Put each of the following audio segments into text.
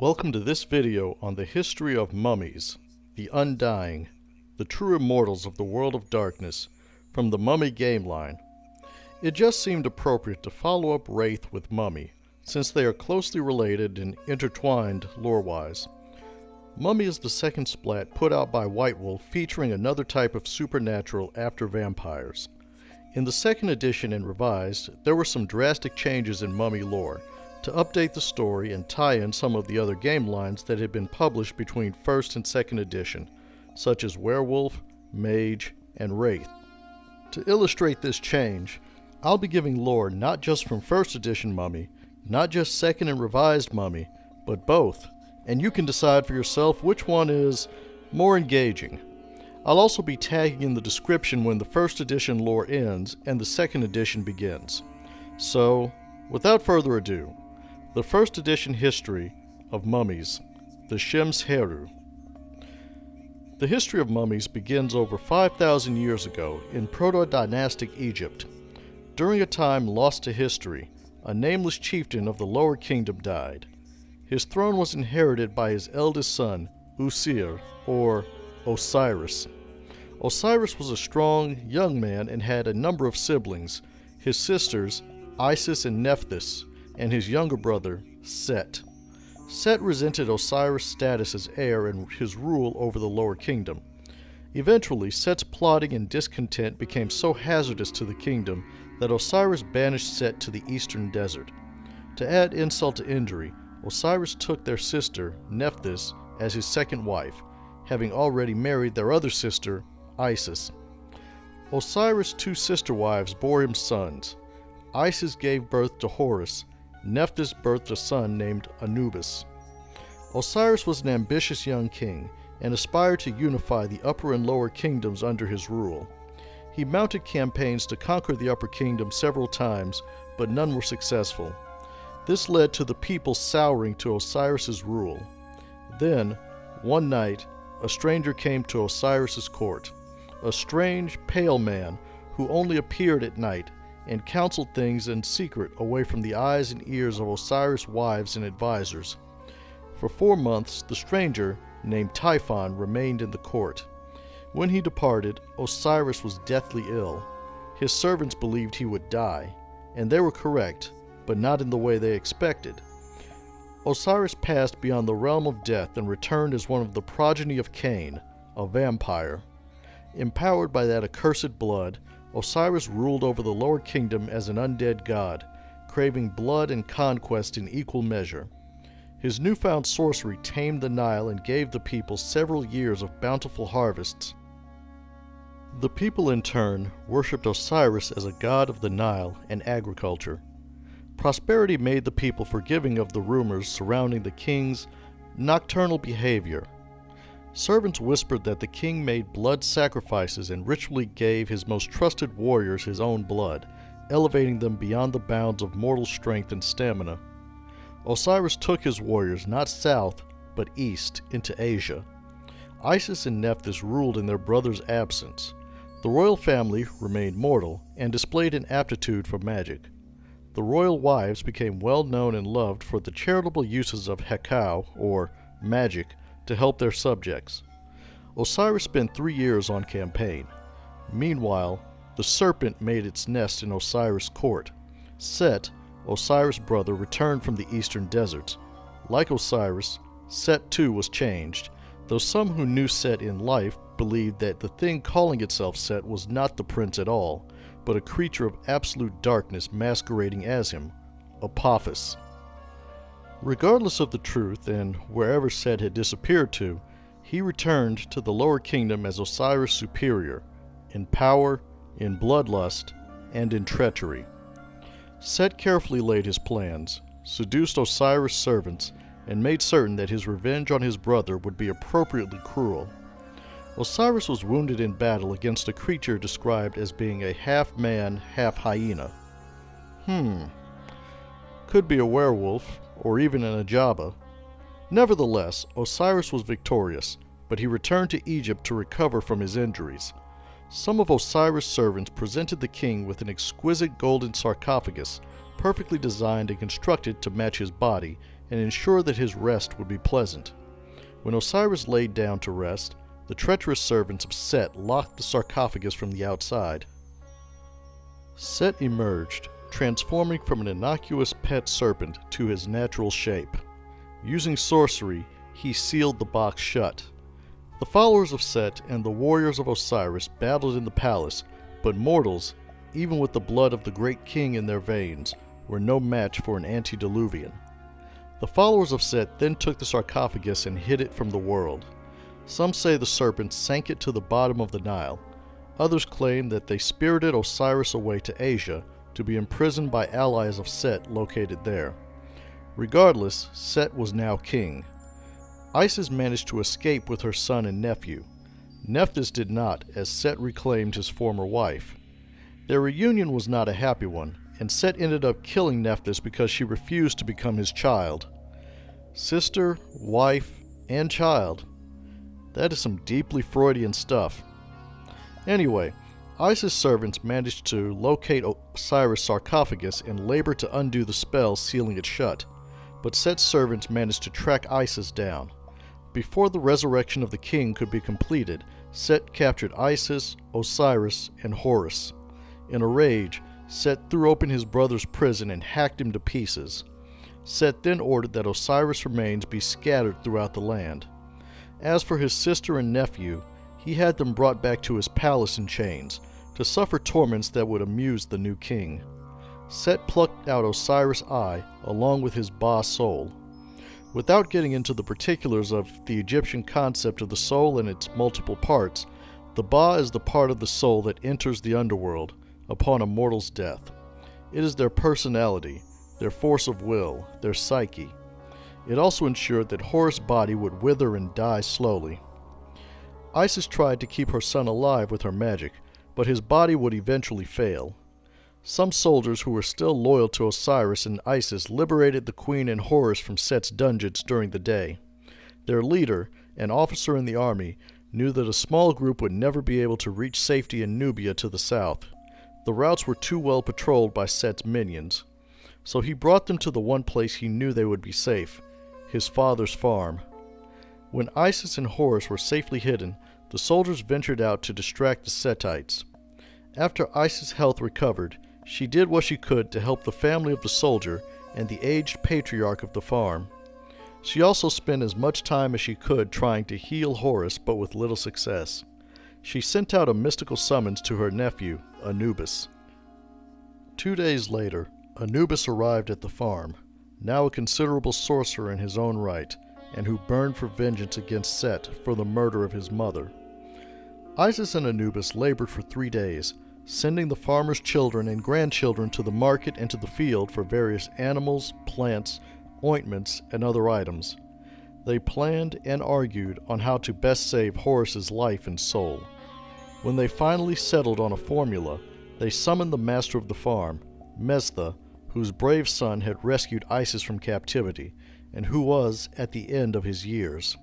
Welcome to this video on the history of mummies, the Undying, the true immortals of the world of darkness, from the Mummy game line. It just seemed appropriate to follow up Wraith with Mummy, since they are closely related and intertwined lore-wise. Mummy is the second splat put out by White Wolf featuring another type of supernatural after vampires. In the second edition and revised, there were some drastic changes in Mummy lore, to update the story and tie in some of the other game lines that had been published between first and second edition, such as Werewolf, Mage, and Wraith. To illustrate this change, I'll be giving lore not just from first edition Mummy, not just second and revised Mummy, but both, and you can decide for yourself which one is more engaging. I'll also be tagging in the description when the first edition lore ends and the second edition begins. So, without further ado, the first edition history of mummies, the Shemsu-Heru. The history of mummies begins over 5,000 years ago in proto-dynastic Egypt. During a time lost to history, a nameless chieftain of the lower kingdom died. His throne was inherited by his eldest son, Usir, or Osiris. Osiris was a strong, young man and had a number of siblings, his sisters, Isis and Nephthys, and his younger brother, Set. Set resented Osiris' status as heir and his rule over the lower kingdom. Eventually, Set's plotting and discontent became so hazardous to the kingdom that Osiris banished Set to the eastern desert. To add insult to injury, Osiris took their sister, Nephthys, as his second wife, having already married their other sister, Isis. Osiris' two sister wives bore him sons. Isis gave birth to Horus. Nephthys birthed a son named Anubis. Osiris was an ambitious young king and aspired to unify the upper and lower kingdoms under his rule. He mounted campaigns to conquer the upper kingdom several times, but none were successful. This led to the people souring to Osiris's rule. Then, one night, a stranger came to Osiris's court, a strange, pale man who only appeared at night and counseled things in secret away from the eyes and ears of Osiris' wives and advisors. For 4 months, the stranger, named Typhon, remained in the court. When he departed, Osiris was deathly ill. His servants believed he would die, and they were correct, but not in the way they expected. Osiris passed beyond the realm of death and returned as one of the progeny of Cain, a vampire. Empowered by that accursed blood, Osiris ruled over the lower kingdom as an undead god, craving blood and conquest in equal measure. His newfound sorcery tamed the Nile and gave the people several years of bountiful harvests. The people in turn worshipped Osiris as a god of the Nile and agriculture. Prosperity made the people forgiving of the rumors surrounding the king's nocturnal behavior. Servants whispered that the king made blood sacrifices and ritually gave his most trusted warriors his own blood, elevating them beyond the bounds of mortal strength and stamina. Osiris took his warriors not south, but east, into Asia. Isis and Nephthys ruled in their brother's absence. The royal family remained mortal and displayed an aptitude for magic. The royal wives became well known and loved for the charitable uses of hekau, or magic, to help their subjects. Osiris spent 3 years on campaign. Meanwhile, the serpent made its nest in Osiris' court. Set, Osiris' brother, returned from the eastern deserts. Like Osiris, Set too was changed, though some who knew Set in life believed that the thing calling itself Set was not the prince at all, but a creature of absolute darkness masquerading as him, Apophis. Regardless of the truth, and wherever Set had disappeared to, he returned to the lower kingdom as Osiris' superior, in power, in bloodlust, and in treachery. Set carefully laid his plans, seduced Osiris' servants, and made certain that his revenge on his brother would be appropriately cruel. Osiris was wounded in battle against a creature described as being a half-man, half-hyena. Could be a werewolf, or even an Ajaba. Nevertheless, Osiris was victorious, but he returned to Egypt to recover from his injuries. Some of Osiris' servants presented the king with an exquisite golden sarcophagus, perfectly designed and constructed to match his body, and ensure that his rest would be pleasant. When Osiris laid down to rest, the treacherous servants of Set locked the sarcophagus from the outside. Set emerged, transforming from an innocuous pet serpent to his natural shape. Using sorcery, he sealed the box shut. The followers of Set and the warriors of Osiris battled in the palace, but mortals, even with the blood of the great king in their veins, were no match for an antediluvian. The followers of Set then took the sarcophagus and hid it from the world. Some say the serpents sank it to the bottom of the Nile. Others claim that they spirited Osiris away to Asia to be imprisoned by allies of Set located there. Regardless, Set was now king. Isis managed to escape with her son and nephew. Nephthys did not, as Set reclaimed his former wife. Their reunion was not a happy one, and Set ended up killing Nephthys because she refused to become his child. Sister, wife, and child. That is some deeply Freudian stuff. Anyway, Isis' servants managed to locate Osiris' sarcophagus and labor to undo the spell sealing it shut, but Set's servants managed to track Isis down. Before the resurrection of the king could be completed, Set captured Isis, Osiris, and Horus. In a rage, Set threw open his brother's prison and hacked him to pieces. Set then ordered that Osiris' remains be scattered throughout the land. As for his sister and nephew, he had them brought back to his palace in chains, to suffer torments that would amuse the new king. Set plucked out Osiris' eye, along with his Ba soul. Without getting into the particulars of the Egyptian concept of the soul and its multiple parts, the Ba is the part of the soul that enters the underworld upon a mortal's death. It is their personality, their force of will, their psyche. It also ensured that Horus' body would wither and die slowly. Isis tried to keep her son alive with her magic, but his body would eventually fail. Some soldiers who were still loyal to Osiris and Isis liberated the queen and Horus from Set's dungeons during the day. Their leader, an officer in the army, knew that a small group would never be able to reach safety in Nubia to the south. The routes were too well patrolled by Set's minions. So he brought them to the one place he knew they would be safe, his father's farm. When Isis and Horus were safely hidden, the soldiers ventured out to distract the Setites. After Isis' health recovered, she did what she could to help the family of the soldier and the aged patriarch of the farm. She also spent as much time as she could trying to heal Horus, but with little success. She sent out a mystical summons to her nephew, Anubis. 2 days later, Anubis arrived at the farm, now a considerable sorcerer in his own right, and who burned for vengeance against Set for the murder of his mother. Isis and Anubis labored for 3 days, sending the farmers' children and grandchildren to the market and to the field for various animals, plants, ointments, and other items. They planned and argued on how to best save Horus's life and soul. When they finally settled on a formula, they summoned the master of the farm, Mestha, whose brave son had rescued Isis from captivity, and who was at the end of his years.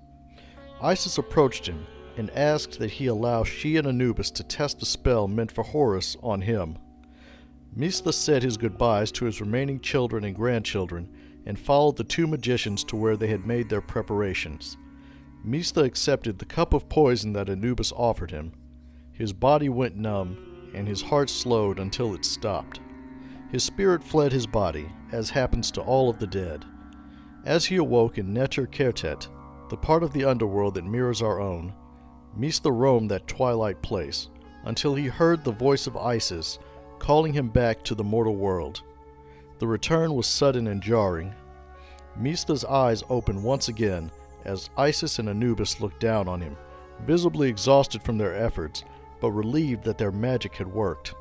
Isis approached him and asked that he allow she and Anubis to test a spell meant for Horus on him. Mestha said his goodbyes to his remaining children and grandchildren and followed the 2 magicians to where they had made their preparations. Mestha accepted the cup of poison that Anubis offered him. His body went numb, and his heart slowed until it stopped. His spirit fled his body, as happens to all of the dead. As he awoke in Neter Kertet, the part of the underworld that mirrors our own, Mestha roamed that twilight place, until he heard the voice of Isis calling him back to the mortal world. The return was sudden and jarring. Mestha's eyes opened once again as Isis and Anubis looked down on him, visibly exhausted from their efforts, but relieved that their magic had worked.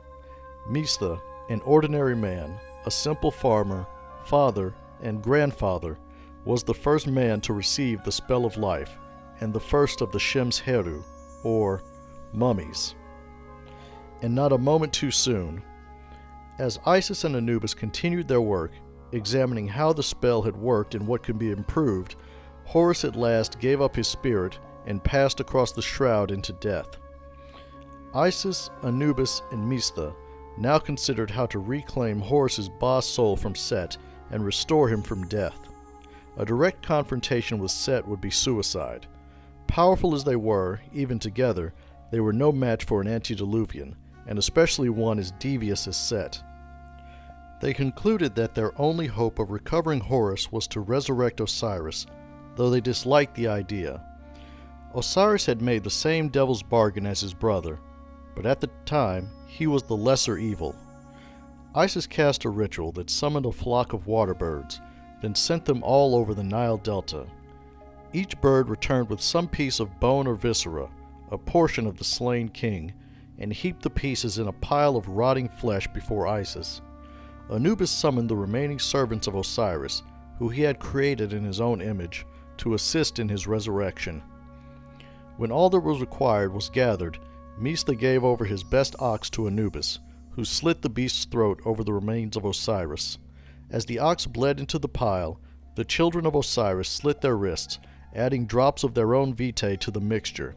Mestha, an ordinary man, a simple farmer, father, and grandfather, was the first man to receive the spell of life, and the first of the Shemsu-Heru, or Mummies. And not a moment too soon. As Isis and Anubis continued their work, examining how the spell had worked and what could be improved, Horus at last gave up his spirit and passed across the shroud into death. Isis, Anubis, and Mestha now considered how to reclaim Horus's Ba soul from Set and restore him from death. a direct confrontation with Set would be suicide. Powerful as they were, even together, they were no match for an antediluvian, and especially one as devious as Set. They concluded that their only hope of recovering Horus was to resurrect Osiris, though they disliked the idea. Osiris had made the same devil's bargain as his brother, but at the time, he was the lesser evil. Isis cast a ritual that summoned a flock of water birds, then sent them all over the Nile Delta. Each bird returned with some piece of bone or viscera, a portion of the slain king, and heaped the pieces in a pile of rotting flesh before Isis. Anubis summoned the remaining servants of Osiris, who he had created in his own image, to assist in his resurrection. When all that was required was gathered, Mista gave over his best ox to Anubis, who slit the beast's throat over the remains of Osiris. As the ox bled into the pile, the children of Osiris slit their wrists, adding drops of their own vitae to the mixture.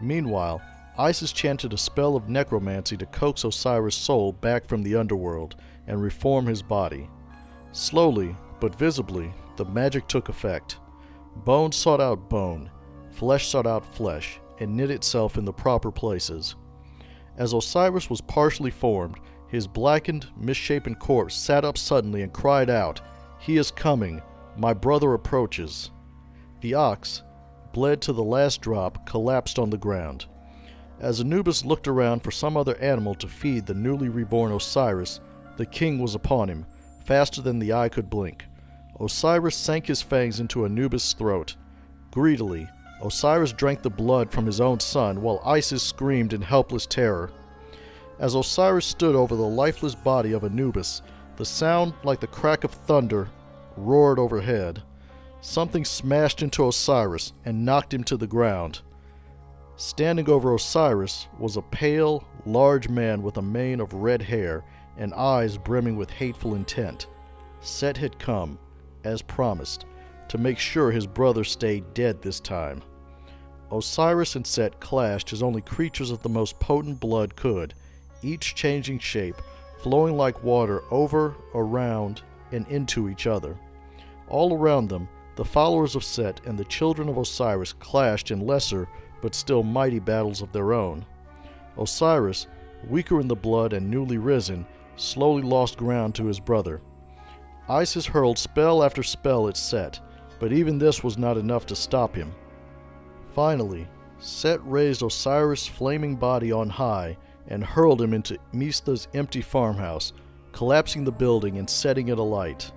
Meanwhile, Isis chanted a spell of necromancy to coax Osiris' soul back from the underworld and reform his body. Slowly, but visibly, the magic took effect. Bone sought out bone, flesh sought out flesh, and knit itself in the proper places. As Osiris was partially formed, his blackened, misshapen corpse sat up suddenly and cried out, "He is coming! My brother approaches!" The ox, bled to the last drop, collapsed on the ground. As Anubis looked around for some other animal to feed the newly reborn Osiris, the king was upon him, faster than the eye could blink. Osiris sank his fangs into Anubis' throat. Greedily, Osiris drank the blood from his own son, while Isis screamed in helpless terror. As Osiris stood over the lifeless body of Anubis, the sound like the crack of thunder roared overhead. Something smashed into Osiris and knocked him to the ground. Standing over Osiris was a pale, large man with a mane of red hair and eyes brimming with hateful intent. Set had come, as promised, to make sure his brother stayed dead this time. Osiris and Set clashed as only creatures of the most potent blood could, each changing shape, flowing like water over, around, and into each other. All around them, the followers of Set and the children of Osiris clashed in lesser but still mighty battles of their own. Osiris, weaker in the blood and newly risen, slowly lost ground to his brother. Isis hurled spell after spell at Set, but even this was not enough to stop him. Finally, Set raised Osiris' flaming body on high and hurled him into Mista's empty farmhouse, collapsing the building and setting it alight.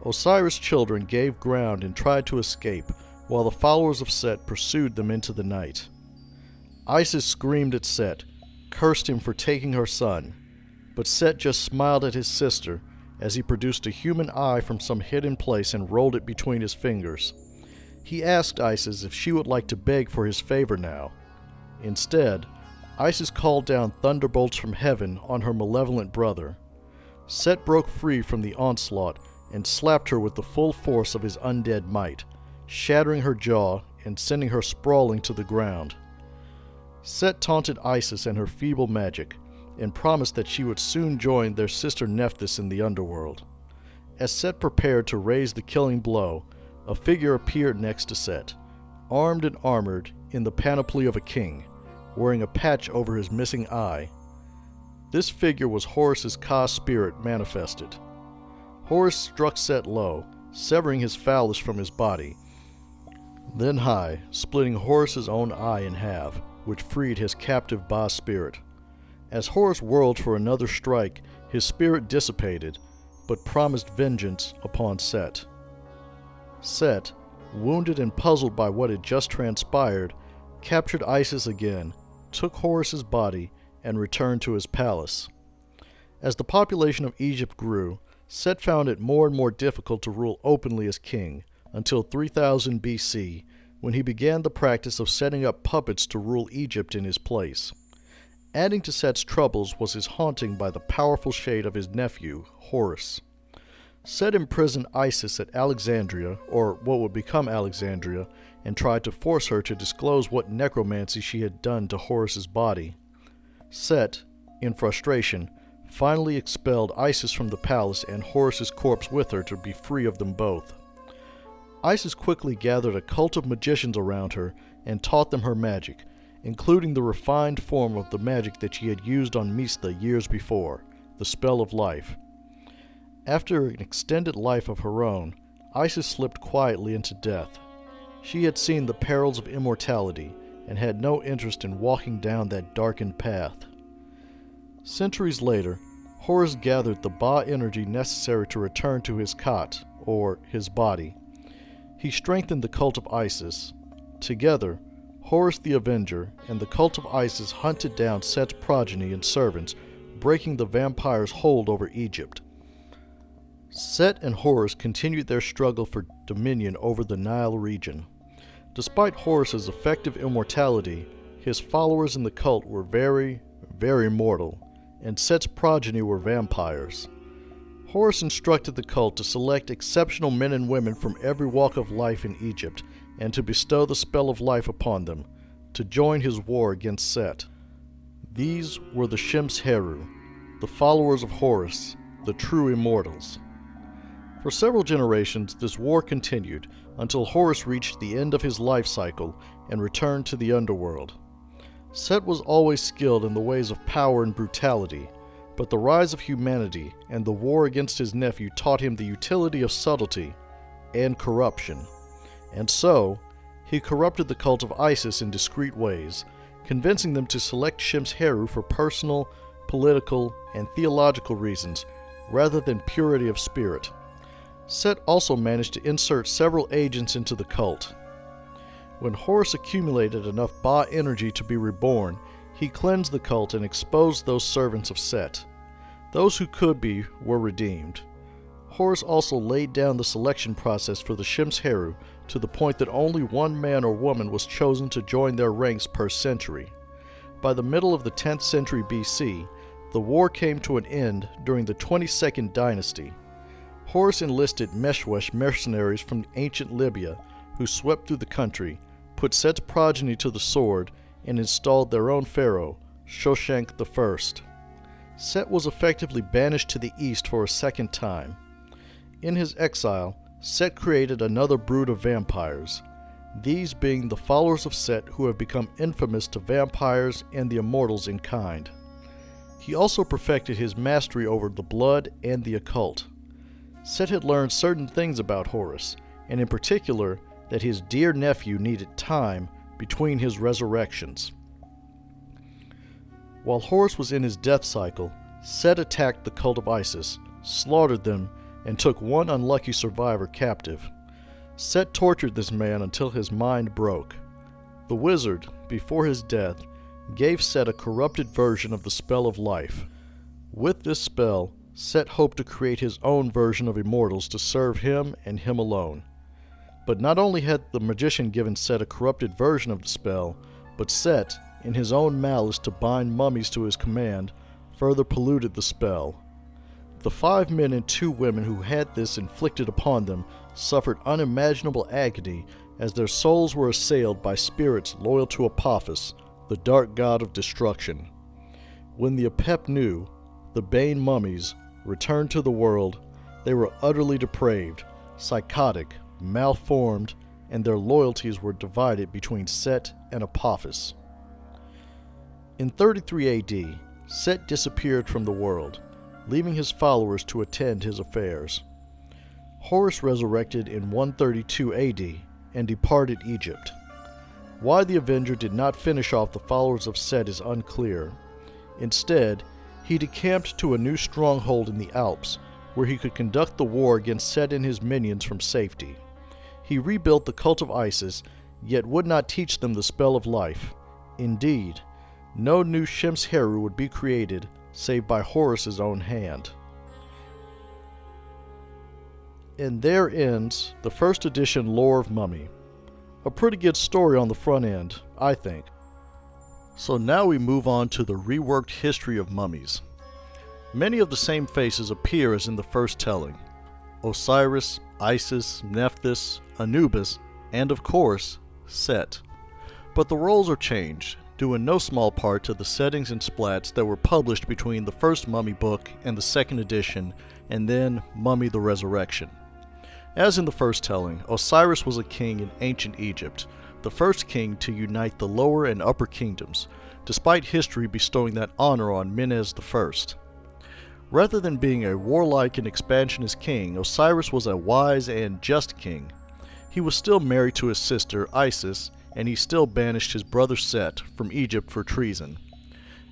Osiris' children gave ground and tried to escape, while the followers of Set pursued them into the night. Isis screamed at Set, cursed him for taking her son, but Set just smiled at his sister as he produced a human eye from some hidden place and rolled it between his fingers. He asked Isis if she would like to beg for his favor now. Instead, Isis called down thunderbolts from heaven on her malevolent brother. Set broke free from the onslaught and slapped her with the full force of his undead might, shattering her jaw and sending her sprawling to the ground. Set taunted Isis and her feeble magic, and promised that she would soon join their sister Nephthys in the underworld. As Set prepared to raise the killing blow, a figure appeared next to Set, armed and armored in the panoply of a king, wearing a patch over his missing eye. This figure was Horus's Ka spirit manifested. Horus struck Set low, severing his phallus from his body, then high, splitting Horus's own eye in half, which freed his captive Ba spirit. As Horus whirled for another strike, his spirit dissipated, but promised vengeance upon Set. Set, wounded and puzzled by what had just transpired, captured Isis again, took Horus's body, and returned to his palace. As the population of Egypt grew, Set found it more and more difficult to rule openly as king, until 3000 BC, when he began the practice of setting up puppets to rule Egypt in his place. Adding to Set's troubles was his haunting by the powerful shade of his nephew, Horus. Set imprisoned Isis at Alexandria, or what would become Alexandria, and tried to force her to disclose what necromancy she had done to Horus's body. Set, in frustration, finally expelled Isis from the palace and Horus's corpse with her to be free of them both. Isis quickly gathered a cult of magicians around her and taught them her magic, including the refined form of the magic that she had used on Mista years before, the spell of life. After an extended life of her own, Isis slipped quietly into death. She had seen the perils of immortality and had no interest in walking down that darkened path. Centuries later, Horus gathered the Ba energy necessary to return to his Khat, or his body. He strengthened the cult of Isis. Together, Horus the Avenger and the cult of Isis hunted down Set's progeny and servants, breaking the vampire's hold over Egypt. Set and Horus continued their struggle for dominion over the Nile region. Despite Horus's effective immortality, his followers in the cult were very, very mortal, and Set's progeny were vampires. Horus instructed the cult to select exceptional men and women from every walk of life in Egypt, and to bestow the spell of life upon them, to join his war against Set. These were the Shemsu-Heru, the followers of Horus, the true immortals. For several generations, this war continued until Horus reached the end of his life cycle and returned to the underworld. Set was always skilled in the ways of power and brutality, but the rise of humanity and the war against his nephew taught him the utility of subtlety and corruption. And so, he corrupted the cult of Isis in discreet ways, convincing them to select Shemsu-Heru for personal, political, and theological reasons, rather than purity of spirit. Set also managed to insert several agents into the cult. When Horus accumulated enough Ba energy to be reborn, he cleansed the cult and exposed those servants of Set. Those who could be were redeemed. Horus also laid down the selection process for the Shemsu-Heru to the point that only one man or woman was chosen to join their ranks per century. By the middle of the 10th century BC, the war came to an end during the 22nd dynasty. Horus enlisted Meshwesh mercenaries from ancient Libya, who swept through the country, put Set's progeny to the sword, and installed their own pharaoh, Shoshenq I. Set was effectively banished to the east for a second time. In his exile, Set created another brood of vampires, these being the followers of Set who have become infamous to vampires and the immortals in kind. He also perfected his mastery over the blood and the occult. Set had learned certain things about Horus, and in particular that his dear nephew needed time between his resurrections. While Horus was in his death cycle, Set attacked the cult of Isis, slaughtered them, and took one unlucky survivor captive. Set tortured this man until his mind broke. The wizard, before his death, gave Set a corrupted version of the spell of life. With this spell, Set hoped to create his own version of immortals to serve him and him alone. But not only had the magician given Set a corrupted version of the spell, but Set, in his own malice to bind mummies to his command, further polluted the spell. The 5 men and 2 women who had this inflicted upon them suffered unimaginable agony as their souls were assailed by spirits loyal to Apophis, the dark god of destruction. When the Apep knew, the Bane mummies, returned to the world, they were utterly depraved, psychotic, malformed, and their loyalties were divided between Set and Apophis. In 33 AD, Set disappeared from the world, leaving his followers to attend his affairs. Horus resurrected in 132 AD and departed Egypt. Why the Avenger did not finish off the followers of Set is unclear. Instead, he decamped to a new stronghold in the Alps, where he could conduct the war against Set and his minions from safety. He rebuilt the cult of Isis, yet would not teach them the spell of life. Indeed, no new Shemsu-Heru would be created save by Horus's own hand. And there ends the first edition lore of Mummy. A pretty good story on the front end, I think. So now we move on to the reworked history of mummies. Many of the same faces appear as in the first telling: Osiris, Isis, Nephthys, Anubis, and of course, Set. But the roles are changed, due in no small part to the settings and splats that were published between the first Mummy book and the second edition, and then Mummy the Resurrection. As in the first telling, Osiris was a king in ancient Egypt, the first king to unite the lower and upper kingdoms, despite history bestowing that honor on Menes I. Rather than being a warlike and expansionist king, Osiris was a wise and just king. He was still married to his sister, Isis, and he still banished his brother Set from Egypt for treason.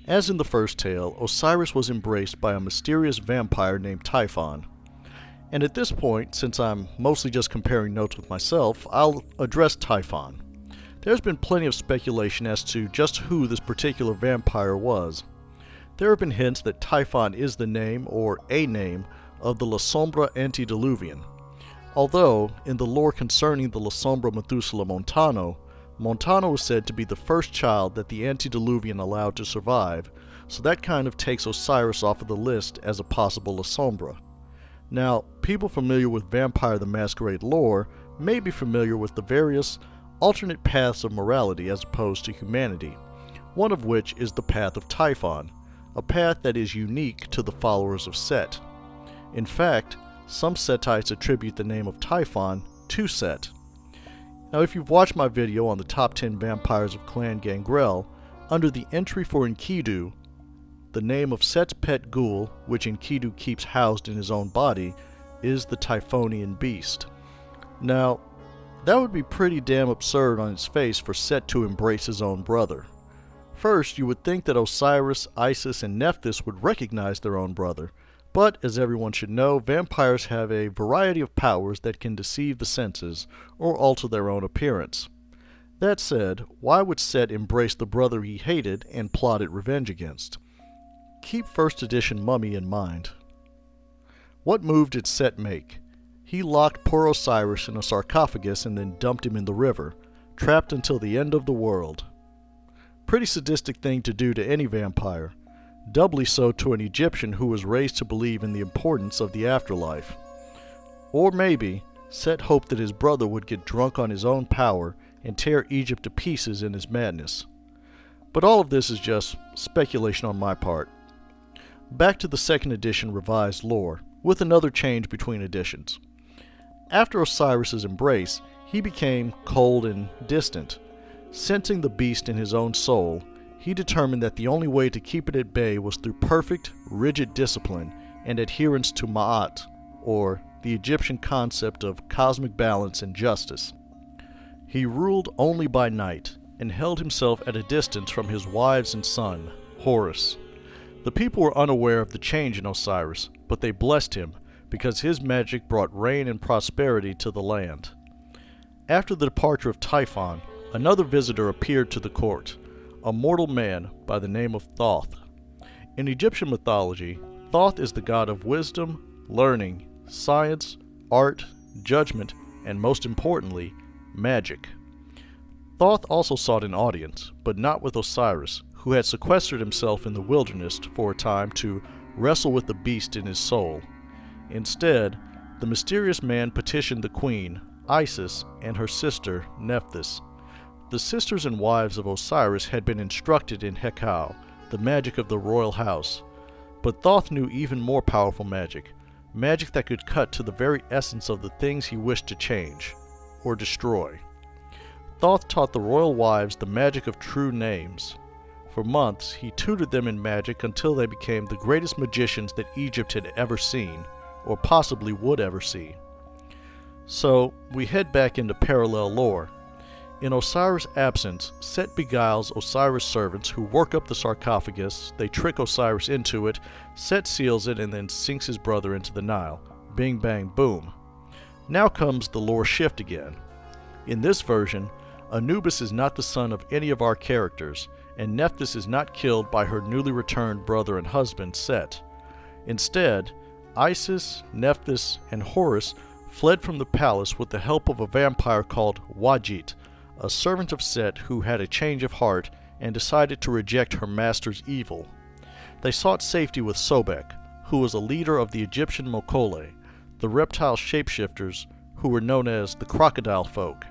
As in the first tale, Osiris was embraced by a mysterious vampire named Typhon. And at this point, since I'm mostly just comparing notes with myself, I'll address Typhon. There's been plenty of speculation as to just who this particular vampire was. There have been hints that Typhon is the name, or a name, of the La Sombra antediluvian. Although, in the lore concerning the La Sombra Methuselah Montano, Montano is said to be the first child that the antediluvian allowed to survive, so that kind of takes Osiris off of the list as a possible La Sombra. Now, people familiar with Vampire the Masquerade lore may be familiar with the various alternate paths of morality as opposed to humanity, one of which is the path of Typhon, a path that is unique to the followers of Set. In fact, some Setites attribute the name of Typhon to Set. Now, if you've watched my video on the top 10 vampires of Clan Gangrel, under the entry for Enkidu, the name of Set's pet ghoul, which Enkidu keeps housed in his own body, is the Typhonian beast. Now, that would be pretty damn absurd on its face for Set to embrace his own brother. First, you would think that Osiris, Isis, and Nephthys would recognize their own brother, but as everyone should know, vampires have a variety of powers that can deceive the senses or alter their own appearance. That said, why would Set embrace the brother he hated and plotted revenge against? Keep 1st edition Mummy in mind. What move did Set make? He locked poor Osiris in a sarcophagus and then dumped him in the river, trapped until the end of the world. Pretty sadistic thing to do to any vampire, doubly so to an Egyptian who was raised to believe in the importance of the afterlife. Or maybe, Set hoped that his brother would get drunk on his own power and tear Egypt to pieces in his madness. But all of this is just speculation on my part. Back to the 2nd edition revised lore, with another change between editions. After Osiris's embrace, he became cold and distant. Sensing the beast in his own soul, he determined that the only way to keep it at bay was through perfect, rigid discipline and adherence to Ma'at, or the Egyptian concept of cosmic balance and justice. He ruled only by night, and held himself at a distance from his wives and son, Horus. The people were unaware of the change in Osiris, but they blessed him, because his magic brought rain and prosperity to the land. After the departure of Typhon, another visitor appeared to the court, a mortal man by the name of Thoth. In Egyptian mythology, Thoth is the god of wisdom, learning, science, art, judgment, and most importantly, magic. Thoth also sought an audience, but not with Osiris, who had sequestered himself in the wilderness for a time to wrestle with the beast in his soul. Instead, the mysterious man petitioned the queen, Isis, and her sister, Nephthys. The sisters and wives of Osiris had been instructed in Hekau, the magic of the royal house, but Thoth knew even more powerful magic, magic that could cut to the very essence of the things he wished to change, or destroy. Thoth taught the royal wives the magic of true names. For months, he tutored them in magic until they became the greatest magicians that Egypt had ever seen, or possibly would ever see. So, we head back into parallel lore. In Osiris' absence, Set beguiles Osiris' servants who work up the sarcophagus, they trick Osiris into it, Set seals it, and then sinks his brother into the Nile. Bing bang boom. Now comes the lore shift again. In this version, Anubis is not the son of any of our characters, and Nephthys is not killed by her newly returned brother and husband, Set. Instead, Isis, Nephthys, and Horus fled from the palace with the help of a vampire called Wajit, a servant of Set who had a change of heart and decided to reject her master's evil. They sought safety with Sobek, who was a leader of the Egyptian Mokole, the reptile shapeshifters who were known as the crocodile folk.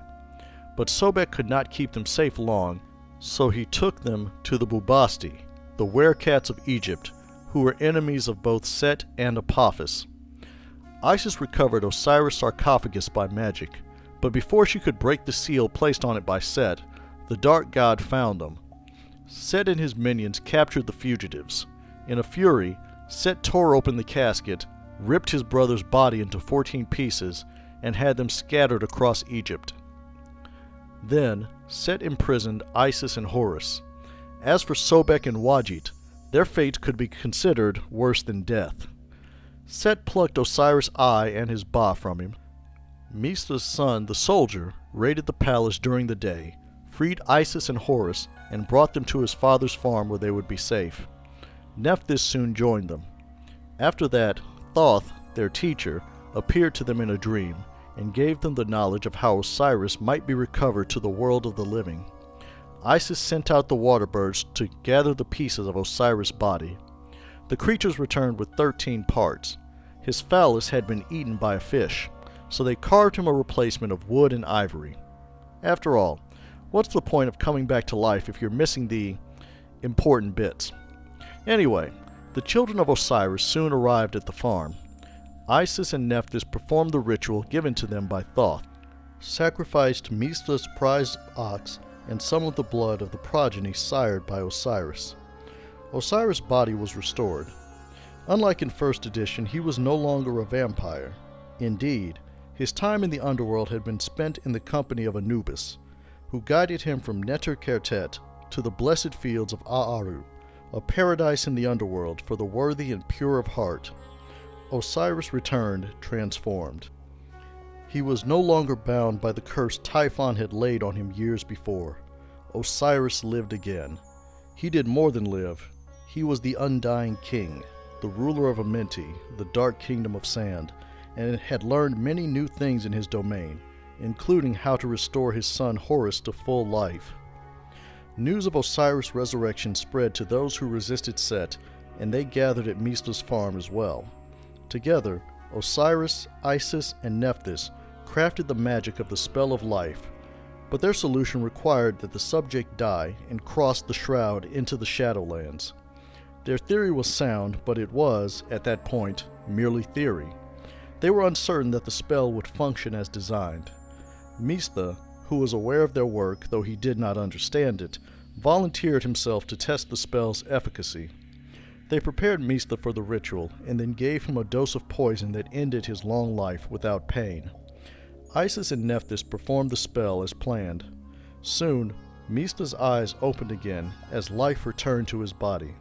But Sobek could not keep them safe long, so he took them to the Bubasti, the werecats of Egypt, who were enemies of both Set and Apophis. Isis recovered Osiris' sarcophagus by magic, but before she could break the seal placed on it by Set, the dark god found them. Set and his minions captured the fugitives. In a fury, Set tore open the casket, ripped his brother's body into 14 pieces, and had them scattered across Egypt. Then, Set imprisoned Isis and Horus. As for Sobek and Wajit, their fate could be considered worse than death. Set plucked Osiris' eye and his ba from him. Mista's son, the soldier, raided the palace during the day, freed Isis and Horus, and brought them to his father's farm where they would be safe. Nephthys soon joined them. After that, Thoth, their teacher, appeared to them in a dream, and gave them the knowledge of how Osiris might be recovered to the world of the living. Isis sent out the water birds to gather the pieces of Osiris' body. The creatures returned with 13 parts. His phallus had been eaten by a fish, so they carved him a replacement of wood and ivory. After all, what's the point of coming back to life if you're missing the important bits? Anyway, the children of Osiris soon arrived at the farm. Isis and Nephthys performed the ritual given to them by Thoth, sacrificed Mista's prized ox and some of the blood of the progeny sired by Osiris. Osiris' body was restored. Unlike in first edition, he was no longer a vampire. Indeed, his time in the underworld had been spent in the company of Anubis, who guided him from Neter-Kertet to the blessed fields of Aaru, a paradise in the underworld for the worthy and pure of heart. Osiris returned, transformed. He was no longer bound by the curse Typhon had laid on him years before. Osiris lived again. He did more than live. He was the Undying King, the ruler of Amenti, the dark kingdom of sand, and had learned many new things in his domain, including how to restore his son Horus to full life. News of Osiris' resurrection spread to those who resisted Set, and they gathered at Mista's farm as well. Together, Osiris, Isis, and Nephthys crafted the magic of the spell of life, but their solution required that the subject die and cross the shroud into the Shadowlands. Their theory was sound, but it was, at that point, merely theory. They were uncertain that the spell would function as designed. Mista, who was aware of their work, though he did not understand it, volunteered himself to test the spell's efficacy. They prepared Mista for the ritual, and then gave him a dose of poison that ended his long life without pain. Isis and Nephthys performed the spell as planned. Soon, Mista's eyes opened again as life returned to his body.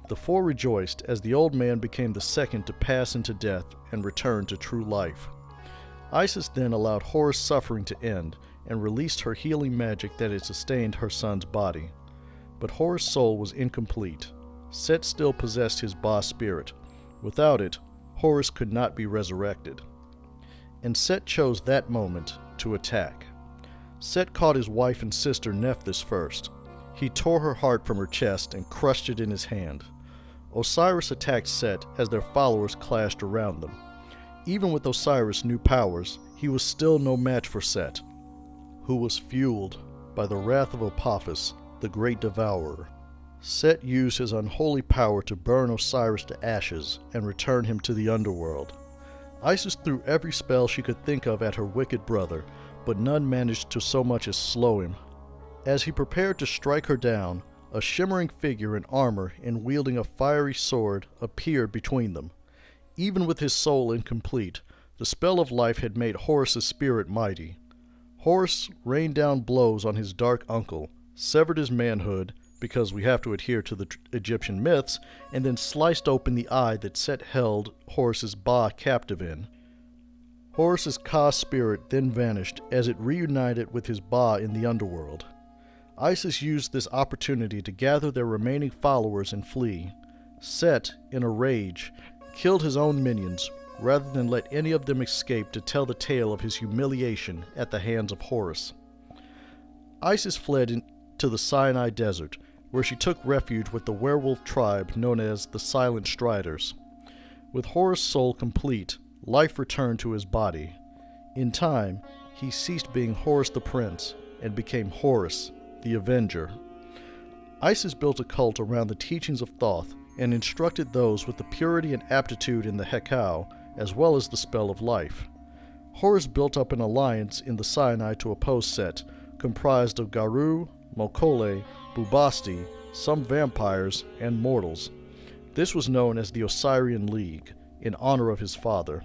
The four rejoiced as the old man became the second to pass into death and return to true life. Isis then allowed Horus' suffering to end and released her healing magic that had sustained her son's body. But Horus' soul was incomplete. Set still possessed his Ba spirit. Without it, Horus could not be resurrected. And Set chose that moment to attack. Set caught his wife and sister Nephthys first. He tore her heart from her chest and crushed it in his hand. Osiris attacked Set as their followers clashed around them. Even with Osiris' new powers, he was still no match for Set, who was fueled by the wrath of Apophis, the great devourer. Set used his unholy power to burn Osiris to ashes and return him to the underworld. Isis threw every spell she could think of at her wicked brother, but none managed to so much as slow him. As he prepared to strike her down, a shimmering figure in armor and wielding a fiery sword appeared between them. Even with his soul incomplete, the spell of life had made Horus' spirit mighty. Horus rained down blows on his dark uncle, severed his manhood, because we have to adhere to the Egyptian myths, and then sliced open the eye that Set held Horus' Ba captive in. Horus' Ka spirit then vanished as it reunited with his Ba in the underworld. Isis used this opportunity to gather their remaining followers and flee. Set, in a rage, killed his own minions, rather than let any of them escape to tell the tale of his humiliation at the hands of Horus. Isis fled into the Sinai Desert, where she took refuge with the werewolf tribe known as the Silent Striders. With Horus' soul complete, life returned to his body. In time, he ceased being Horus the Prince and became Horus, the Avenger. Isis built a cult around the teachings of Thoth and instructed those with the purity and aptitude in the Hekau as well as the spell of life. Horus built up an alliance in the Sinai to oppose Set, comprised of Garu, Mokole, Bubasti, some vampires, and mortals. This was known as the Osirian League, in honor of his father.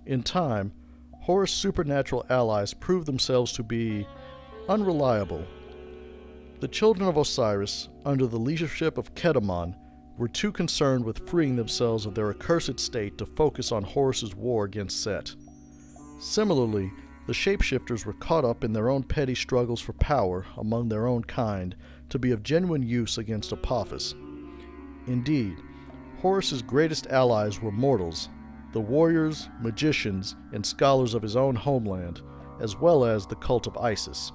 In time, Horus' supernatural allies proved themselves to be unreliable. The children of Osiris, under the leadership of Kedamon, were too concerned with freeing themselves of their accursed state to focus on Horus' war against Set. Similarly, the shapeshifters were caught up in their own petty struggles for power among their own kind to be of genuine use against Apophis. Indeed, Horus' greatest allies were mortals, the warriors, magicians, and scholars of his own homeland, as well as the cult of Isis.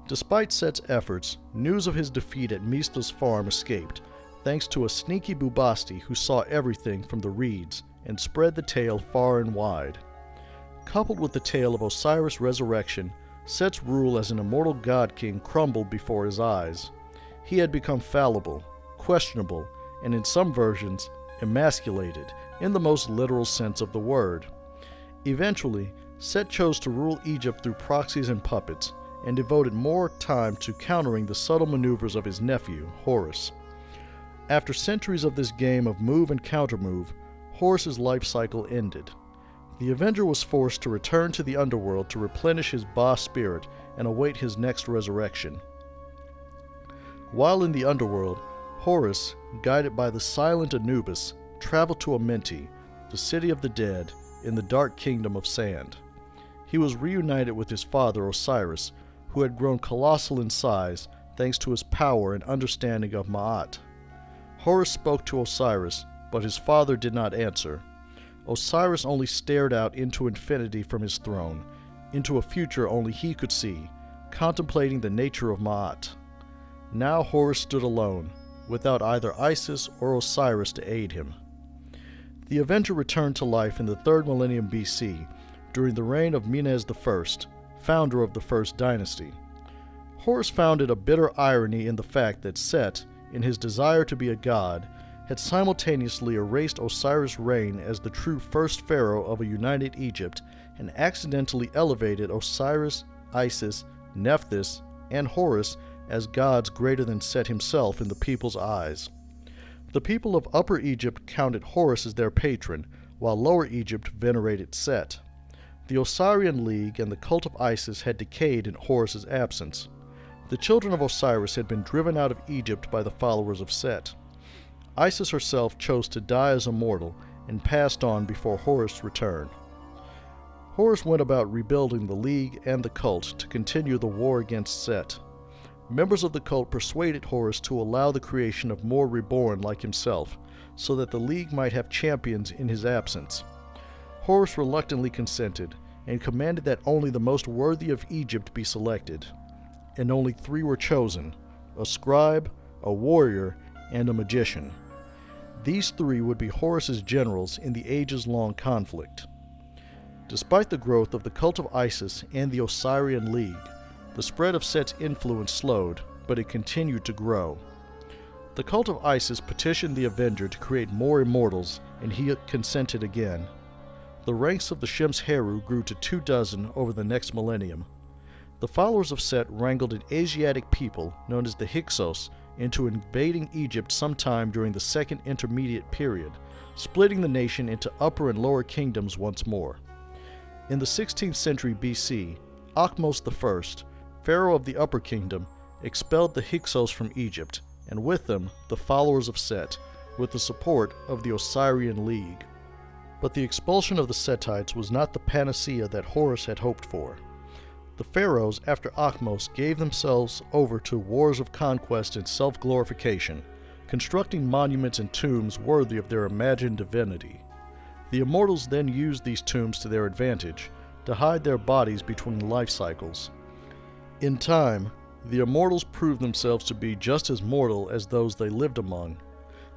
Despite Set's efforts, news of his defeat at Mista's farm escaped, thanks to a sneaky Bubasti who saw everything from the reeds and spread the tale far and wide. Coupled with the tale of Osiris' resurrection, Set's rule as an immortal god-king crumbled before his eyes. He had become fallible, questionable, and in some versions, emasculated, in the most literal sense of the word. Eventually, Set chose to rule Egypt through proxies and puppets, and devoted more time to countering the subtle maneuvers of his nephew, Horus. After centuries of this game of move and countermove, Horus' life cycle ended. The Avenger was forced to return to the underworld to replenish his Ba spirit and await his next resurrection. While in the underworld, Horus, guided by the silent Anubis, traveled to Amenti, the city of the dead, in the dark kingdom of sand. He was reunited with his father Osiris, who had grown colossal in size thanks to his power and understanding of Ma'at. Horus spoke to Osiris, but his father did not answer. Osiris only stared out into infinity from his throne, into a future only he could see, contemplating the nature of Ma'at. Now Horus stood alone, without either Isis or Osiris to aid him. The Avenger returned to life in the 3rd millennium BC, during the reign of Menes I, founder of the First Dynasty. Horus found it a bitter irony in the fact that Set, in his desire to be a god, had simultaneously erased Osiris' reign as the true first pharaoh of a united Egypt and accidentally elevated Osiris, Isis, Nephthys, and Horus as gods greater than Set himself in the people's eyes. The people of Upper Egypt counted Horus as their patron, while Lower Egypt venerated Set. The Osirian League and the cult of Isis had decayed in Horus' absence. The children of Osiris had been driven out of Egypt by the followers of Set. Isis herself chose to die as a mortal and passed on before Horus returned. Horus went about rebuilding the League and the cult to continue the war against Set. Members of the cult persuaded Horus to allow the creation of more reborn like himself, so that the League might have champions in his absence. Horus reluctantly consented, and commanded that only the most worthy of Egypt be selected. And only 3 were chosen: a scribe, a warrior, and a magician. These 3 would be Horus's generals in the ages-long conflict. Despite the growth of the cult of Isis and the Osirian League, the spread of Set's influence slowed, but it continued to grow. The cult of Isis petitioned the Avenger to create more immortals, and he consented again. The ranks of the Shemsu-Heru grew to 24 over the next millennium. The followers of Set wrangled an Asiatic people, known as the Hyksos, into invading Egypt sometime during the Second Intermediate Period, splitting the nation into upper and lower kingdoms once more. In the 16th century BC, Akhmos I, pharaoh of the Upper Kingdom, expelled the Hyksos from Egypt, and with them the followers of Set, with the support of the Osirian League. But the expulsion of the Setites was not the panacea that Horus had hoped for. The pharaohs, after Akhmos, gave themselves over to wars of conquest and self-glorification, constructing monuments and tombs worthy of their imagined divinity. The immortals then used these tombs to their advantage, to hide their bodies between life cycles. In time, the immortals proved themselves to be just as mortal as those they lived among.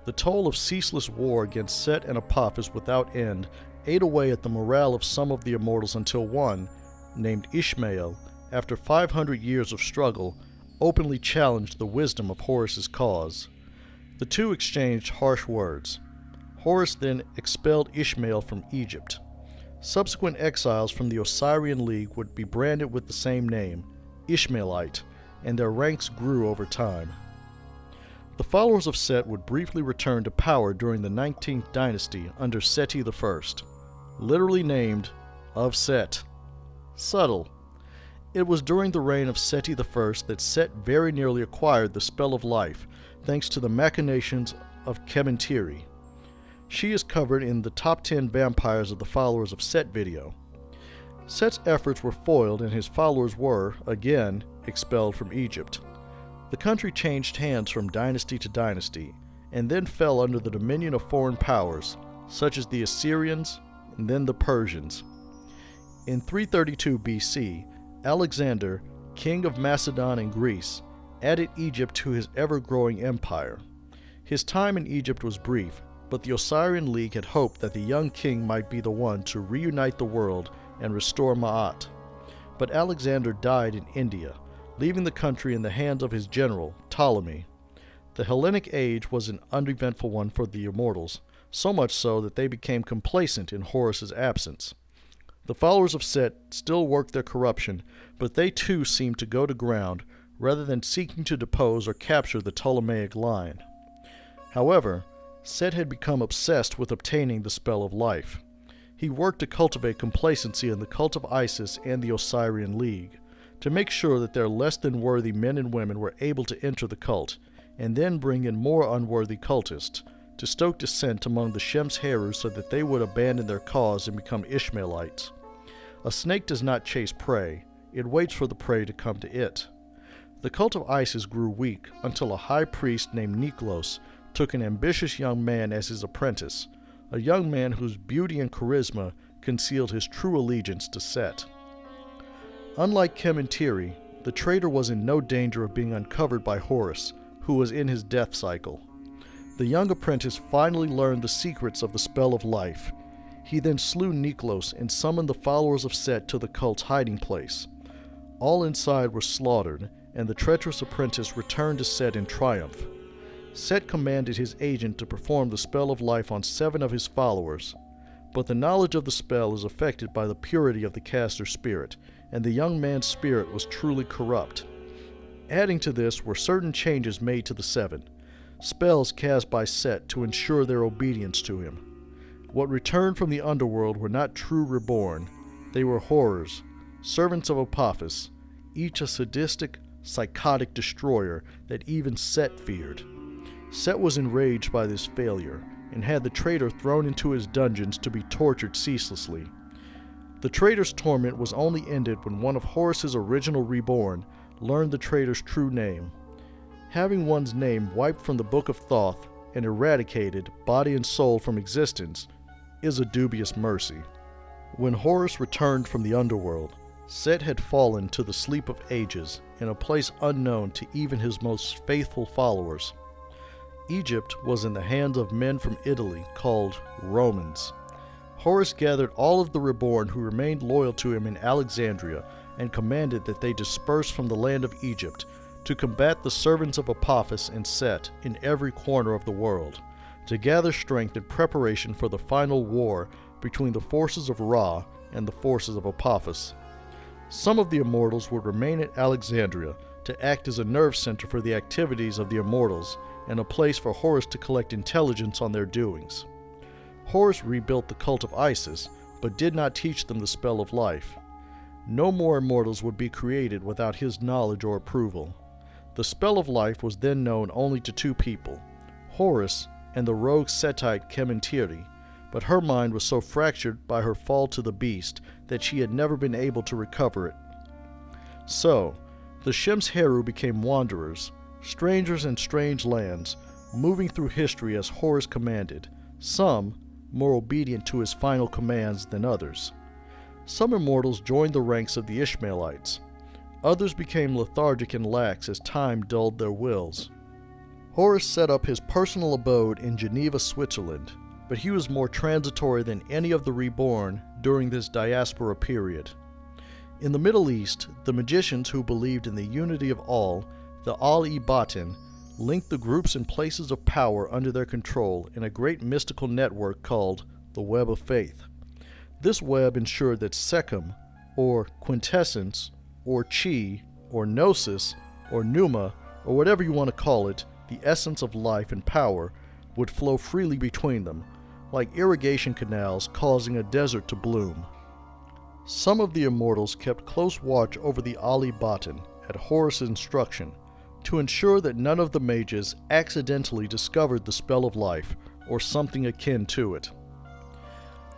The toll of ceaseless war against Set and Apophis without end ate away at the morale of some of the immortals until one, named Ishmael, after 500 years of struggle, openly challenged the wisdom of Horus's cause. The two exchanged harsh words. Horus then expelled Ishmael from Egypt. Subsequent exiles from the Osirian League would be branded with the same name, Ishmaelite, and their ranks grew over time. The followers of Set would briefly return to power during the 19th dynasty under Seti I, literally named of Set. Subtle. It was during the reign of Seti I that Set very nearly acquired the spell of life, thanks to the machinations of Kementiri. She is covered in the Top 10 Vampires of the Followers of Set video. Set's efforts were foiled and his followers were, again, expelled from Egypt. The country changed hands from dynasty to dynasty, and then fell under the dominion of foreign powers, such as the Assyrians and then the Persians. In 332 BC, Alexander, king of Macedon and Greece, added Egypt to his ever-growing empire. His time in Egypt was brief, but the Osirian League had hoped that the young king might be the one to reunite the world and restore Ma'at. But Alexander died in India, leaving the country in the hands of his general, Ptolemy. The Hellenic Age was an uneventful one for the immortals, so much so that they became complacent in Horus's absence. The followers of Set still worked their corruption, but they too seemed to go to ground, rather than seeking to depose or capture the Ptolemaic line. However, Set had become obsessed with obtaining the spell of life. He worked to cultivate complacency in the cult of Isis and the Osirian League, to make sure that their less than worthy men and women were able to enter the cult, and then bring in more unworthy cultists, to stoke dissent among the Shemsu-Heru so that they would abandon their cause and become Ishmaelites. A snake does not chase prey, it waits for the prey to come to it. The cult of Isis grew weak until a high priest named Niklos took an ambitious young man as his apprentice, a young man whose beauty and charisma concealed his true allegiance to Set. Unlike Kementiri, the traitor was in no danger of being uncovered by Horus, who was in his death cycle. The young apprentice finally learned the secrets of the spell of life. He then slew Niklos and summoned the followers of Set to the cult's hiding place. All inside were slaughtered, and the treacherous apprentice returned to Set in triumph. Set commanded his agent to perform the spell of life on 7 of his followers, but the knowledge of the spell is affected by the purity of the caster's spirit, and the young man's spirit was truly corrupt. Adding to this were certain changes made to the 7, spells cast by Set to ensure their obedience to him. What returned from the underworld were not true reborn, they were horrors, servants of Apophis, each a sadistic, psychotic destroyer that even Set feared. Set was enraged by this failure, and had the traitor thrown into his dungeons to be tortured ceaselessly. The traitor's torment was only ended when one of Horus's original reborn learned the traitor's true name. Having one's name wiped from the Book of Thoth and eradicated, body and soul, from existence is a dubious mercy. When Horus returned from the underworld, Set had fallen to the sleep of ages in a place unknown to even his most faithful followers. Egypt was in the hands of men from Italy called Romans. Horus gathered all of the reborn who remained loyal to him in Alexandria and commanded that they disperse from the land of Egypt to combat the servants of Apophis and Set in every corner of the world, to gather strength in preparation for the final war between the forces of Ra and the forces of Apophis. Some of the immortals would remain at Alexandria to act as a nerve center for the activities of the immortals and a place for Horus to collect intelligence on their doings. Horus rebuilt the cult of Isis, but did not teach them the spell of life. No more immortals would be created without his knowledge or approval. The spell of life was then known only to 2 people, Horus and the rogue Setite Kementiri, but her mind was so fractured by her fall to the beast that she had never been able to recover it. So, the Shemsu-Heru became wanderers, strangers in strange lands, moving through history as Horus commanded, some more obedient to his final commands than others. Some immortals joined the ranks of the Ishmaelites. Others became lethargic and lax as time dulled their wills. Horus set up his personal abode in Geneva, Switzerland, but he was more transitory than any of the reborn during this diaspora period. In the Middle East, the magicians who believed in the unity of all, the Al-i-Batin, linked the groups and places of power under their control in a great mystical network called the Web of Faith. This web ensured that Sekhem, or quintessence, or chi, or gnosis, or pneuma, or whatever you want to call it, the essence of life and power, would flow freely between them, like irrigation canals causing a desert to bloom. Some of the immortals kept close watch over the Ali Batan at Horus' instruction to ensure that none of the mages accidentally discovered the spell of life or something akin to it.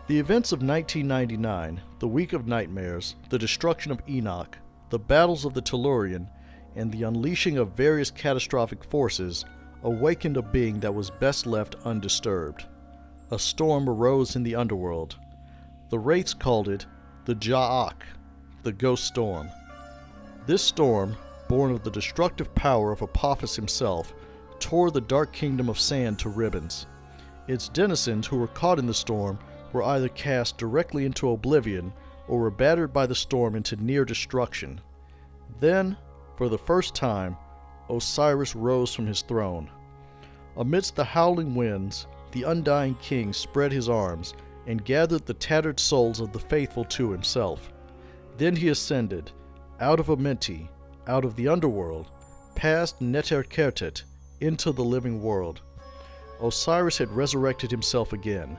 The events of 1999, the Week of Nightmares, the destruction of Enoch, the battles of the Tellurian, and the unleashing of various catastrophic forces awakened a being that was best left undisturbed. A storm arose in the underworld. The Wraiths called it the Ja'ak, the Ghost Storm. This storm, born of the destructive power of Apophis himself, tore the dark kingdom of sand to ribbons. Its denizens who were caught in the storm were either cast directly into oblivion or were battered by the storm into near destruction. Then, for the first time, Osiris rose from his throne. Amidst the howling winds, the Undying King spread his arms and gathered the tattered souls of the faithful to himself. Then he ascended, out of Amenti, out of the underworld, past Neterkertet, into the living world. Osiris had resurrected himself again,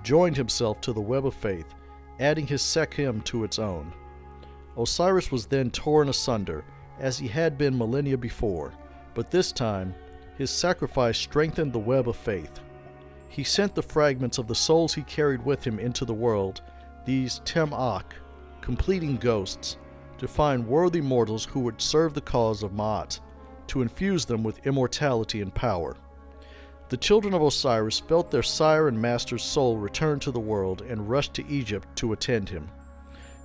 joined himself to the web of faith, adding his Sekhem to its own. Osiris was then torn asunder, as he had been millennia before, but this time his sacrifice strengthened the web of faith. He sent the fragments of the souls he carried with him into the world, these Tem-Ak, completing ghosts, to find worthy mortals who would serve the cause of Ma'at, to infuse them with immortality and power. The children of Osiris felt their sire and master's soul return to the world and rushed to Egypt to attend him.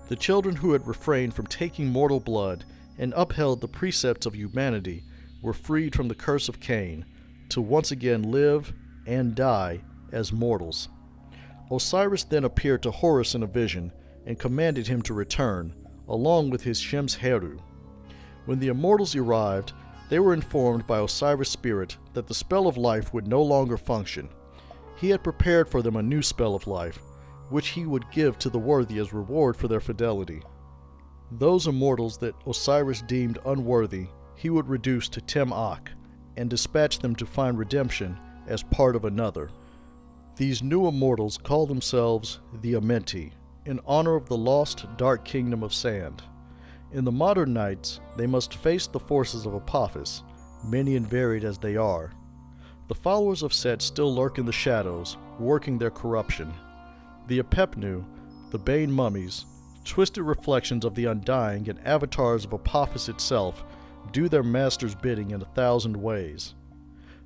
The children who had refrained from taking mortal blood and upheld the precepts of humanity were freed from the curse of Cain, to once again live and die as mortals. Osiris then appeared to Horus in a vision and commanded him to return, along with his Shemsu-Heru. When the immortals arrived, they were informed by Osiris' spirit that the spell of life would no longer function. He had prepared for them a new spell of life, which he would give to the worthy as reward for their fidelity. Those immortals that Osiris deemed unworthy, he would reduce to Tem-Ak, and dispatch them to find redemption as part of another. These new immortals call themselves the Amenti, in honor of the lost dark kingdom of sand. In the modern nights, they must face the forces of Apophis, many and varied as they are. The followers of Set still lurk in the shadows, working their corruption. The Apepnu, the Bane mummies, twisted reflections of the Undying and avatars of Apophis itself, do their master's bidding in 1,000 ways.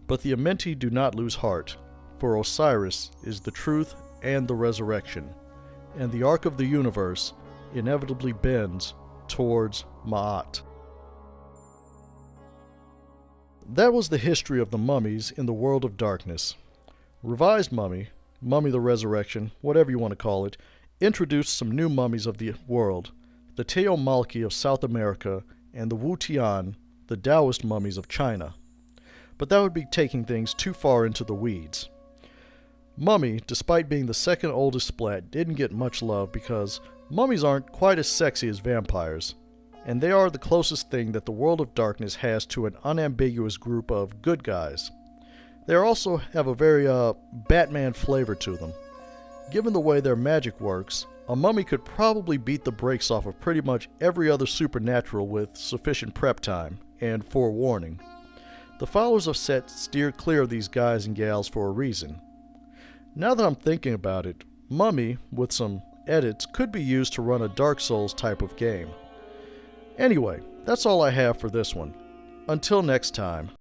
But the Amenti do not lose heart, for Osiris is the truth and the resurrection, and the arc of the universe inevitably bends towards Ma'at. That was the history of the mummies in the world of darkness. Revised Mummy, Mummy the Resurrection, whatever you want to call it, introduced some new mummies of the world, the Teomalki of South America and the Wu Tian, the Taoist mummies of China. But that would be taking things too far into the weeds. Mummy, despite being the second oldest splat, didn't get much love because mummies aren't quite as sexy as vampires, and they are the closest thing that the world of darkness has to an unambiguous group of good guys. They also have a very Batman flavor to them. Given the way their magic works, a mummy could probably beat the brakes off of pretty much every other supernatural with sufficient prep time and forewarning. The followers of Set steered clear of these guys and gals for a reason. Now that I'm thinking about it, Mummy, with some edits, could be used to run a Dark Souls type of game. Anyway, that's all I have for this one. Until next time.